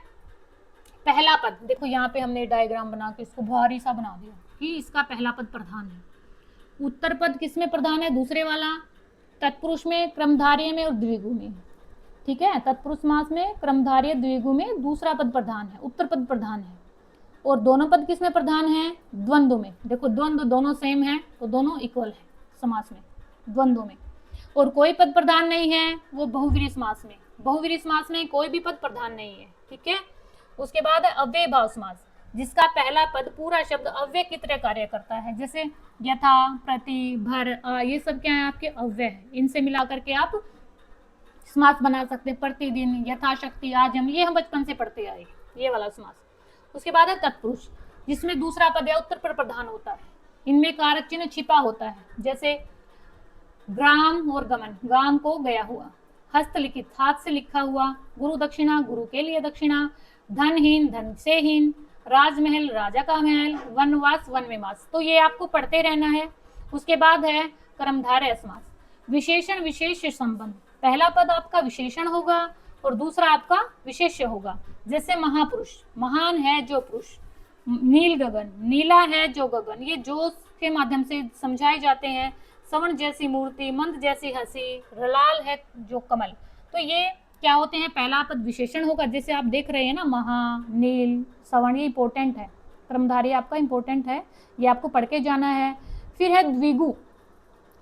पहला पद, देखो यहाँ पे हमने डायग्राम बना के इसको भारी सा बना दिया कि इसका पहला पद प्रधान है। उत्तर पद किसमें प्रधान है, दूसरे वाला, तत्पुरुष में, क्रमधारय में और द्विगु में, ठीक है। तत्पुरुष समास में, क्रमधारय, द्विगु में दूसरा पद प्रधान है, उत्तर पद प्रधान है। और दोनों पद किसमें प्रधान है, द्वंद्व में। देखो द्वंद्व दोनों सेम है तो दोनों इक्वल है समास में, द्वंद्व में। और कोई पद प्रधान नहीं है वो बहुव्रीहि समास में, बहुव्रीहि समास में कोई भी पद प्रधान नहीं है, ठीक है। उसके बाद है अव्यय भाव समास, जिसका पहला पद पूरा शब्द अव्यय की तरह कार्य करता है, जैसे यथा, प्रति, भर, ये सब क्या है आपके अव्यय है। इनसे मिला करके आप समास बना सकते हैं, प्रतिदिन, यथाशक्ति, आज हम, ये हम बचपन से पढ़ते आए, ये वाला समास। उसके बाद है तत्पुरुष, जिसमें दूसरा पद या उत्तर पर प्रधान होता है, इनमें कारक चिन्ह छिपा होता है, जैसे ग्राम और गमन, गाम को गया हुआ, हस्तलिखित, हाथ से लिखा हुआ, गुरु दक्षिणा, गुरु के लिए दक्षिणा, धनहीन, धन से हीन, राजमहल, राजा का महल, वनवास, वन में मास। तो ये आपको पढ़ते रहना है। उसके बाद है कर्मधारय समास, विशेषण विशेष संबंध, पहला पद आपका विशेषण होगा और दूसरा आपका विशेष्य होगा, जैसे महापुरुष, महान है जो पुरुष, नील गगन, नीला है जो गगन, ये जोश के माध्यम से समझाए जाते हैं। सवर्ण जैसी मूर्ति, मंद जैसी हंसी, रलाल है जो कमल। तो ये क्या होते हैं, पहला पद विशेषण होगा, जैसे आप देख रहे हैं ना, महा, नील, सवर्ण, ये इंपॉर्टेंट है, क्रमधारी आपका इंपॉर्टेंट है, ये आपको पढ़ के जाना है। फिर है द्विगु,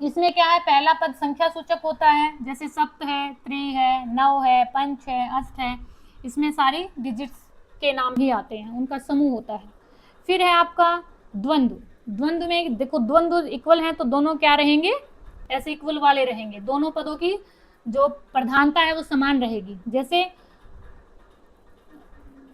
इसमें क्या है, पहला पद संख्या सूचक होता है, जैसे सप्त है, त्रि है, नव है, पंच है, अष्ट है, इसमें सारी डिजिट्स के नाम ही आते हैं, उनका समूह होता है। फिर है आपका द्वंद्व, द्वंद्व में देखो द्वंद्व इक्वल है तो दोनों क्या रहेंगे, ऐसे इक्वल वाले रहेंगे, दोनों पदों की जो प्रधानता है वो समान रहेगी, जैसे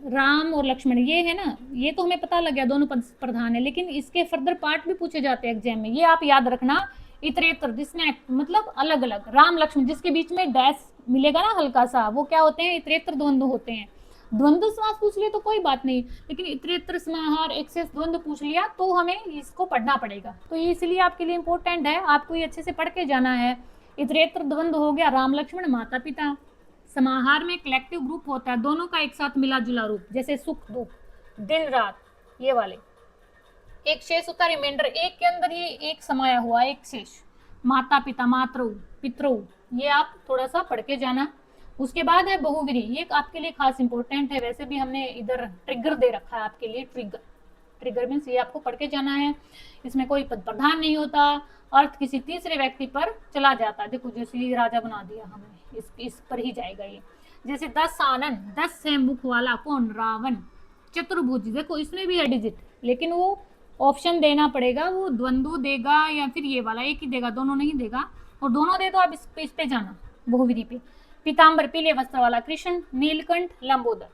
राम और लक्ष्मण, ये है ना, ये तो हमें पता लग गया दोनों पद प्रधान है, लेकिन इसके फर्दर पार्ट भी पूछे जाते हैं एग्जाम में, ये आप याद रखना। इतरेतर, जिसमें मतलब अलग अलग, राम लक्ष्मण, जिसके बीच में डैश मिलेगा ना हल्का सा, वो क्या होते हैं, इतरेतर द्वंद्व होते हैं। द्वंद्व समास पूछ लिया तो कोई बात नहीं, लेकिन इतरेतर समाहार एक्सेस द्वंद्व पूछ लिया तो हमें इसको पढ़ना पड़ेगा, तो ये इसलिए आपके लिए इंपॉर्टेंट है, आपको ये अच्छे से पढ़ के जाना है। इतरेतर द्वंद्व हो गया राम लक्ष्मण, माता पिता। समाहार में कलेक्टिव ग्रुप होता है, दोनों का एक साथ मिला जुला रूप, जैसे सुख दुख, दिन रात, ये वाले। एक शेष होता है रिमाइंडर, एक के अंदर ये एक समाया हुआ एक शेष, माता पिता, मातृ, पितृ, ये आप थोड़ा सा पढ़ के जाना। उसके बाद है बहुव्रीहि, ये आपके लिए खास इंपॉर्टेंट है, वैसे भी हमने इधर ट्रिगर दे रखा है आपके लिए, ट्रिगर, ट्रिगर मीन्स ये आपको पढ़ के जाना है। इसमें कोई पद प्रधान नहीं होता, अर्थ किसी तीसरे व्यक्ति पर चला जाता है, देखो जैसे राजा बना दिया हमें, इस पर ही जाएगा ये, जैसे 10 आनंद, 10 है मुख वाला कौन, रावण। चतुर्भुज, देखो इसमें भी है डिजिट, लेकिन वो ऑप्शन देना पड़ेगा, वो द्वंद्व देगा या फिर ये वाला, एक ही देगा, दोनों नहीं देगा, और दोनों दे तो आप इस पे जाना, बहुव्रीहि पे। पीताम्बर, पीले वस्त्र वाला कृष्ण, नीलकंठ, लंबोदर,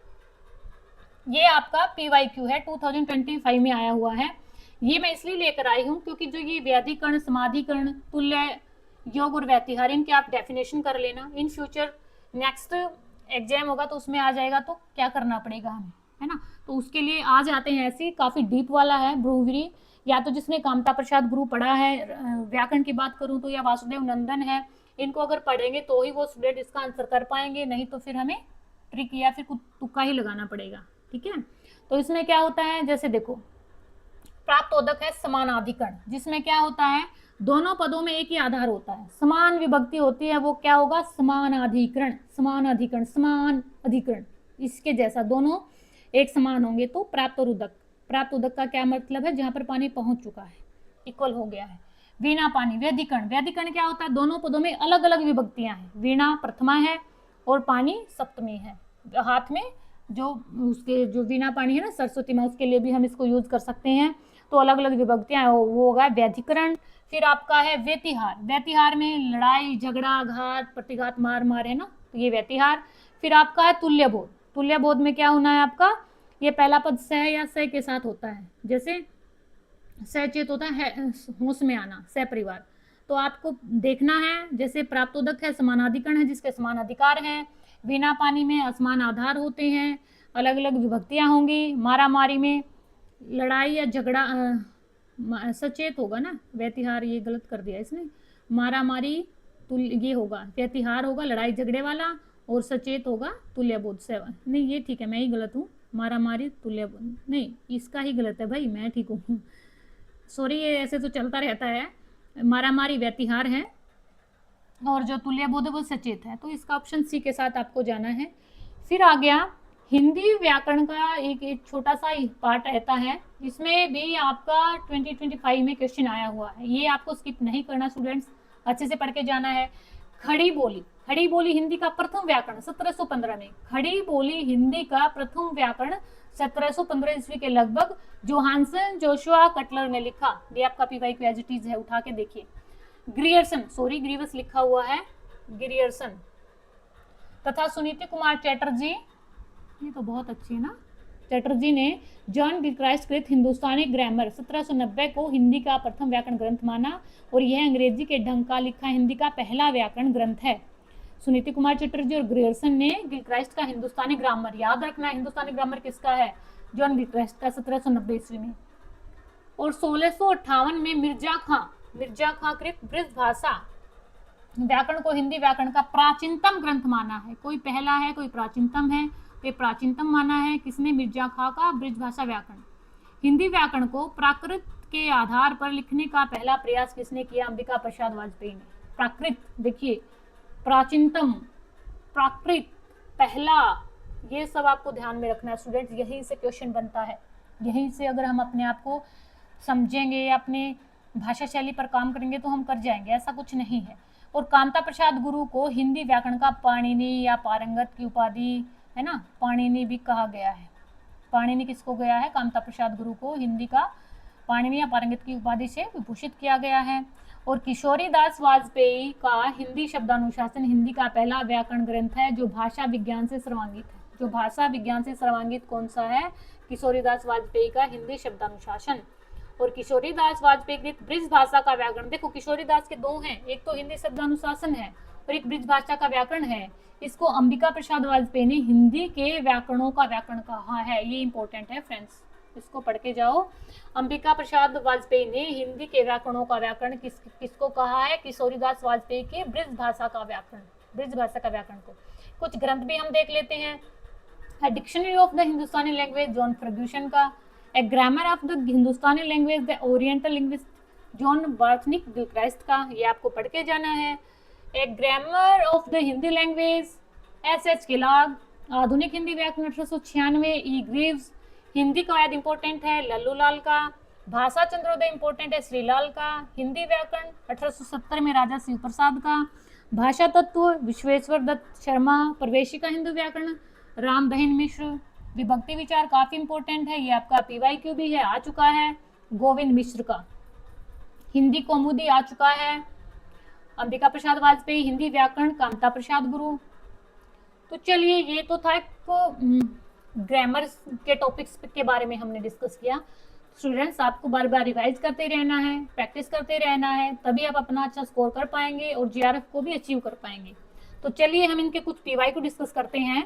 ये आपका PYQ है, 2025 में आया हुआ है। ये मैं इसलिए लेकर आई हूँ क्योंकि जो ये व्याधिकरण, समाधिकरण, तुल्य, योग और व्यतिहार, इनके आप डेफिनेशन कर लेना, इन फ्यूचर नेक्स्ट एग्जाम होगा तो उसमें आ जाएगा, तो क्या करना पड़ेगा हमें, है ना। तो उसके लिए आ जाते हैं, ऐसे काफ़ी डीप वाला है बहुव्रीहि, या तो जिसने कामता प्रसाद गुरु पढ़ा है, व्याकरण की बात करूँ तो या वासुदेव नंदन है, इनको अगर पढ़ेंगे तो ही वो स्टूडेंट इसका आंसर कर पाएंगे, नहीं तो फिर हमें ट्रिक या फिर तुक्का ही लगाना पड़ेगा, ठीक है। तो इसमें क्या होता है, जैसे देखो प्राप्तोदक है समानाधिकरण, जिसमें क्या होता है, दोनों पदों में एक ही आधार होता है, समान विभक्ति होती है, वो क्या होगा, समानाधिकरण, समानाधिकरण, समान अधिकरण, इसके जैसा दोनों एक समान होंगे तो प्राप्त और उदक। प्राप्त उदक का क्या मतलब है, जहां पर पानी पहुंच चुका है, इक्वल हो गया है। वीणा पानी, व्यधिकरण, व्यधिकरण क्या होता है, दोनों पदों में अलग अलग विभक्तियां हैं, वीणा प्रथमा है और पानी सप्तमी है, हाथ में जो उसके जो वीणा पानी है ना सरस्वती माँ, उसके लिए भी हम इसको यूज कर सकते हैं, तो अलग अलग विभक्तियां, वो होगा व्यधिकरण। फिर आपका है व्यतिहार, व्यतिहार में लड़ाई झगड़ा घात प्रतिघात मार मार है ना, तो ये व्यतिहार। फिर आपका है तुल्यबोध, तुल्यबोध में क्या होना है आपका, ये पहला पद सह या सह के साथ होता है, जैसे सहचेत होता है होश में आना, सह परिवार, तो आपको देखना है, जैसे प्राप्तोदक है समानाधिकरण है, जिसके समान अधिकार है, वीणा पानी में असमान आधार होते हैं, अलग अलग विभक्तियां होंगी, मारा मारी में लड़ाई या झगड़ा सचेत होगा ना, व्यतिहार ये गलत कर दिया इसने, मारा मारी ये होगा, व्यतिहार होगा लड़ाई झगड़े वाला, और सचेत होगा तुल्यबोध से, नहीं ये ठीक है, मैं ही गलत हूँ, मारा मारी तुल्यबोध नहीं, इसका ही गलत है भाई, मैं ठीक हूँ, सॉरी, ये ऐसे तो चलता रहता है, मारा मारी व्यतिहार है, और जो तुल्यबोध है वो सचेत है, तो इसका ऑप्शन सी के साथ आपको जाना है। फिर आ गया हिंदी व्याकरण का एक छोटा सा पार्ट रहता है, इसमें भी आपका 2025 में क्वेश्चन आया हुआ है, ये आपको स्किप नहीं करना स्टूडेंट्स, अच्छे से पढ़ के जाना है। खड़ी बोली, खड़ी बोली हिंदी का प्रथम व्याकरण 1715 में, खड़ी बोली हिंदी का प्रथम व्याकरण 1715 ईस्वी के लगभग जोहानसन जोशुआ कटलर ने लिखा। ये आपका पीवाई एज इट इज है, उठा के देखिए। ग्रियर्सन, सॉरी ग्रीवस लिखा हुआ है, ग्रियर्सन तथा सुनीति कुमार चैटर्जी, ये तो बहुत अच्छी है ना, चैटर्जी ने जॉन गिलक्राइस्ट कृत हिंदुस्तानी ग्रामर 1790 को हिंदी का प्रथम व्याकरण ग्रंथ माना, और यह अंग्रेजी के ढंग का लिखा हिंदी का पहला व्याकरण ग्रंथ है। सुनीति कुमार चैटर्जी और ग्रियर्सन ने गिलक्राइस्ट का हिंदुस्तानी ग्रामर, याद रखना हिंदुस्तानी ग्रामर किसका है, जॉन गिलक्राइस्ट का, 1790 ईस्वी में। और 1658 में मिर्जा खां कृत ब्रज भाषा व्याकरण को हिंदी व्याकरण का प्राचीनतम ग्रंथ माना है, कोई पहला है कोई प्राचीनतम है, ये प्राचीनतम माना है किसने, मिर्जा खां का ब्रज भाषा व्याकरण। हिंदी व्याकरण को प्राकृत के आधार पर लिखने का पहला प्रयास किसने किया, अंबिका प्रसाद वाजपेयी ने। प्राकृत देखिए, प्राचीनतम, प्राकृत, पहला, ये सब आपको ध्यान में रखना है स्टूडेंट्स, यहीं से क्वेश्चन बनता है, यहीं से अगर हम अपने आप को समझेंगे, अपने भाषा शैली पर काम करेंगे तो हम कर जाएंगे, ऐसा कुछ नहीं है। और कामता प्रसाद गुरु को हिंदी व्याकरण का पाणिनि या पारंगत की उपाधि है ना, पाणिनि भी कहा गया है। पाणिनि किसको गया है, कामता प्रसाद गुरु को हिंदी का पाणिनि या पारंगत की उपाधि से विभूषित किया गया है। और किशोरी दास वाजपेयी का हिंदी शब्दानुशासन हिंदी का पहला व्याकरण ग्रंथ है जो भाषा विज्ञान से सर्वांगित है, जो भाषा विज्ञान से सर्वांगित कौन सा है, किशोरी दास वाजपेयी का हिंदी शब्दानुशासन। और किशोरी दास वाजपेयी कृत ब्रिज भाषा का व्याकरण, देखो किशोरी दास के दो हैं, एक तो हिंदी शब्दानुशासन है और एक ब्रिज भाषा का व्याकरण है, इसको अंबिका प्रसाद वाजपेयी ने हिंदी के व्याकरणों का व्याकरण कहा है, ये इंपॉर्टेंट है फ्रेंड्स, इसको पढ़ के जाओ। अंबिका प्रसाद वाजपेयी ने हिंदी के व्याकरणों का व्याकरण किसको कहा है, किशोरी दास वाजपेयी के ब्रिज भाषा का व्याकरण, ब्रिज भाषा का व्याकरण को। कुछ ग्रंथ भी हम देख लेते हैं, dictionary of the Hindustani language John Ferguson का, a grammar of the Hindustani language the oriental linguist John Borthwick Gilchrist का, ये आपको पढ़ के जाना है। A grammar of the Hindi language S Kellogg, आधुनिक हिंदी व्याकरण 1896 ई ग्रीव्स, हिंदी कवायद इंपॉर्टेंट है लल्लू लाल का, भाषा चंद्रोदय इंपॉर्टेंट है श्रीलाल का, हिंदी व्याकरण 1870 में राजा शिव प्रसाद का, भाषा तत्व विश्वेश्वर दत्त शर्मा, प्रवेशी का हिंदू व्याकरण राम बहन मिश्र, विभक्ति विचार काफी इंपॉर्टेंट है, ये आपका पीवाईक्यू भी है, आ चुका है, गोविंद मिश्र का, हिंदी कौमुदी आ चुका है, अंबिका प्रसाद वाजपेयी हिंदी व्याकरण कामता प्रसाद गुरु। तो चलिए ये तो था ग्रामर के टॉपिक्स के बारे में हमने डिस्कस किया। स्टूडेंट्स आपको बार बार रिवाइज करते रहना है, प्रैक्टिस करते रहना है, तभी आप अपना अच्छा स्कोर कर पाएंगे और जीआरएफ को भी अचीव कर पाएंगे। तो चलिए हम इनके कुछ पीवाई को डिस्कस करते हैं।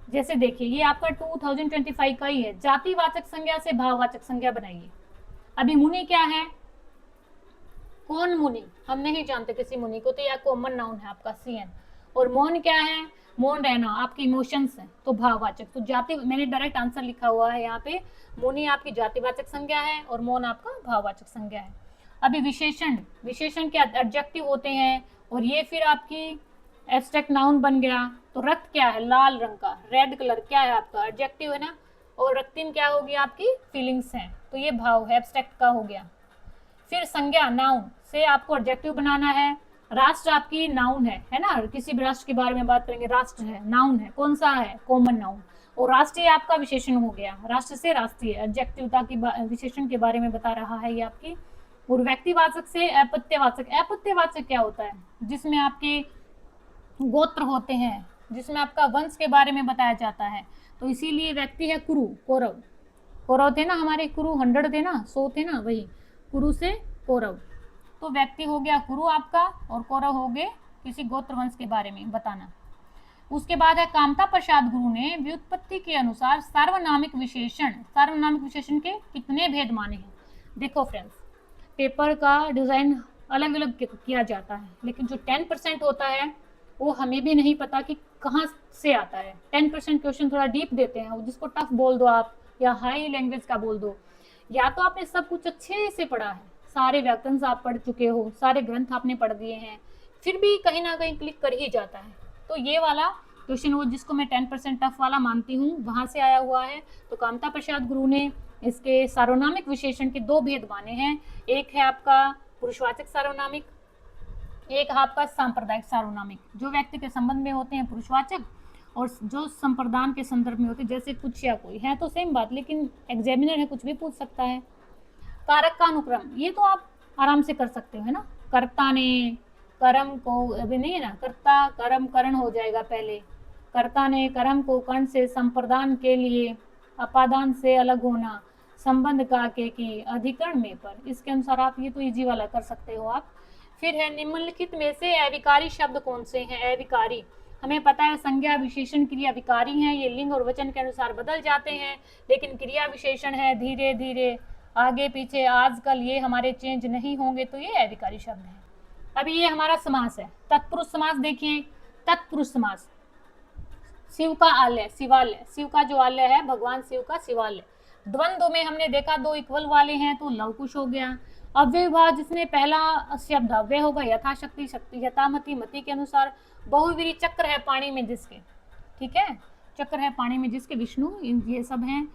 जैसे देखिए ये आपका 2025 का ही है, जातिवाचक संज्ञा से भाववाचक संज्ञा बनाइए। अभी मुनि क्या है, कौन मुनि, हम नहीं जानते किसी मुनि को, तो यह कॉमन नाउन है आपका सीएन। और मौन क्या है, मौन रहना, आपके इमोशंस है, तो भाववाचक। तो जाति, मैंने डायरेक्ट आंसर लिखा हुआ है यहाँ पे, मुनि आपकी जातिवाचक संज्ञा है और मौन आपका भाववाचक संज्ञा है। अभी विशेषण, विशेषण क्या एडजेक्टिव होते हैं, और ये फिर आपकी एब्स्ट्रैक्ट नाउन बन गया। तो रक्त क्या है, लाल रंग का, रेड कलर क्या है आपका एडजेक्टिव है ना, और रक्तिम क्या होगी आपकी फीलिंग्स हैं, तो ये भाव है, एब्स्ट्रैक्ट का हो गया। फिर संज्ञा नाउन से आपको एडजेक्टिव बनाना है। राष्ट्र आपकी नाउन है ना, किसी भी राष्ट्र के बारे में बात करेंगे, राष्ट्र है, नाउन है, कौन सा है, कॉमन नाउन। और राष्ट्रीय आपका विशेषण हो गया, राष्ट्र से राष्ट्रीय, एडजेक्टिवता की विशेषण के बारे में बता रहा है ये आपकी। और व्यक्तिवाचक से अपत्यवाचक, अपत्यवाचक क्या होता है, जिसमें आपके गोत्र होते हैं, जिसमें आपका वंश के बारे में बताया जाता है। तो इसीलिए व्यक्ति है कुरु, कौरव, कौरव थे ना हमारे, कुरु 100 थे ना, 100 थे ना, वही कुरु से कौरव। तो व्यक्ति हो गया कुरु आपका, और कौरव हो गए किसी गोत्र वंश के बारे में बताना। उसके बाद है कामता प्रसाद गुरु ने व्युत्पत्ति के अनुसार सार्वनामिक विशेषण, सार्वनामिक विशेषण के कितने भेद माने हैं। देखो फ्रेंड्स, पेपर का डिज़ाइन अलग अलग किया जाता है, लेकिन जो 10% होता है वो हमें भी नहीं पता कि कहाँ से आता है। 10% क्वेश्चन थोड़ा डीप देते हैं, जिसको टफ बोल दो आप या हाई लैंग्वेज का बोल दो। या तो आपने सब कुछ अच्छे से पढ़ा है, सारे व्याकरण आप पढ़ चुके हो, सारे ग्रंथ आपने पढ़ दिए हैं, फिर भी कहीं ना कहीं क्लिक कर ही जाता है। तो ये वाला क्वेश्चन वो जिसको मैं 10% टफ वाला मानती हूँ, वहाँ से आया हुआ है। तो कामता प्रसाद गुरु ने इसके सार्वनामिक विशेषण के 2 भेद माने हैं। एक है आपका पुरुषवाचक सार्वनामिक, एक है आपका सांप्रदायिक सार्वनामिक। जो व्यक्ति के संबंध में होते हैं पुरुषवाचक, और जो संप्रदान के संदर्भ में होते हैं, जैसे कुछ या कोई है तो सेम बात, लेकिन एग्जामिनर है कुछ भी पूछ सकता है। कारक का अनुक्रम, ये तो आप आराम से कर सकते हो, है ना। कर्ता ने कर्म को, अभी नहीं है ना, कर्ता कर्म करण हो जाएगा पहले। कर्ता ने कर्म को कर्ण से संप्रदान के लिए अपादान से अलग होना, संबंध का के की अधिकरण में पर, इसके अनुसार आप ये तो इजी वाला कर सकते हो आप। फिर है निम्नलिखित में से अविकारी शब्द कौन से हैं। अविकारी हमें पता है संज्ञा विशेषण क्रिया विकारी हैं, ये लिंग और वचन के अनुसार बदल जाते हैं, लेकिन क्रिया विशेषण है धीरे धीरे आगे पीछे, आजकल ये हमारे चेंज नहीं होंगे, तो ये अविकारी शब्द है। अभी ये हमारा समास है, तत्पुरुष समास देखिए। तत्पुरुष समास, शिव का आलय शिवालय, शिव का जो आलय है भगवान शिव का शिवालय। द्वंद्व में हमने देखा 2 इक्वल वाले हैं तो लवकुश हो गया। अव्यय विभाग जिसमें पहला शब्द अव्यय होगा, यथाशक्ति शक्ति, यथामति मति के अनुसार। बहुवीरी चक्र है पानी में जिसके, ठीक है, चक्र है पानी में जिसके, विष्णु, ये सब हैं।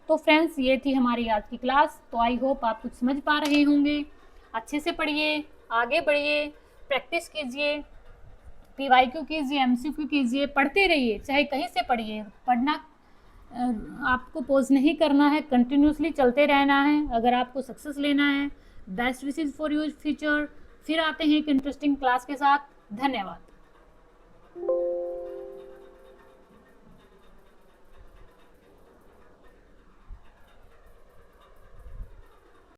तो फ्रेंड्स ये थी हमारी आज की क्लास। तो आई होप आप कुछ समझ पा रहे होंगे। अच्छे से पढ़िए, आगे बढ़िए, प्रैक्टिस कीजिए, PYQ कीजिए, MCQ कीजिए, पढ़ते रहिए, चाहे कहीं से पढ़िए। पढ़ना आपको पॉज नहीं करना है, कंटिन्यूसली चलते रहना है अगर आपको सक्सेस लेना है। Best wishes for your future. फिर आते हैं एक इंटरेस्टिंग क्लास के साथ। धन्यवाद।